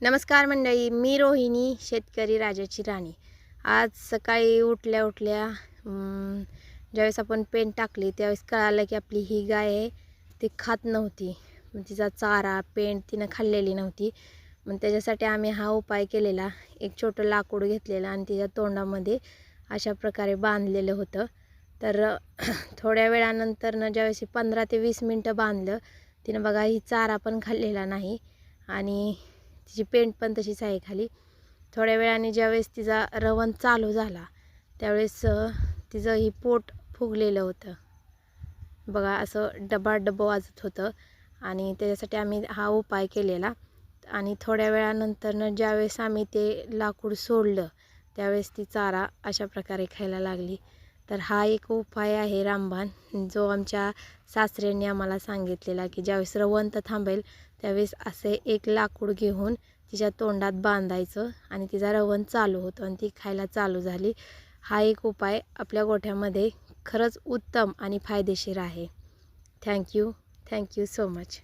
नमस्कार मंडळी, मी रोहिणी, शेतकरी राजाची राणी। आज सकाळी उठल्या उठल्या ज्यावेळेस आपण पेंड टाकली त्यावेळेस कळालं की आपली ही गाय आहे ती खात नव्हती। मग तिचा चारा पेंड तिनं खाल्लेली नव्हती। मग त्याच्यासाठी आम्ही हा उपाय केलेला। एक छोटं लाकूड घेतलेलं आणि तिच्या तोंडामध्ये अशा प्रकारे बांधलेलं होतं। तर थोड्या वेळानंतर ज्यावेळेस 15 ते 20 मिनिटं बांधलं, तिनं बघा ही चारा पण खाल्लेला नाही आणि तिची पेंड पण तशीच आहे खाली। थोड्या वेळाने ज्यावेळेस तिचा रवण चालू झाला त्यावेळेस तिचं ही पोट फुगलेलं होतं बघा, असं डबाडब वाजत होतं आणि त्याच्यासाठी आम्ही हा उपाय केलेला। आणि थोड्या वेळानंतर ज्यावेळेस आम्ही ते लाकूड सोडलं त्यावेळेस ती चारा अशा प्रकारे खायला लागली। तर हा एक उपाय आहे रामबाण, जो आमच्या सासऱ्यांनी आम्हाला सांगितलेला की ज्यावेळेस रवंत थांबेल त्यावेळेस असे एक लाकूड घेऊन तिच्या तोंडात बांधायचं आणि तिचा रवण चालू होतं आणि ती खायला चालू झाली। हा एक उपाय आपल्या गोठ्यामध्ये खरंच उत्तम आणि फायदेशीर आहे। Thank you so much.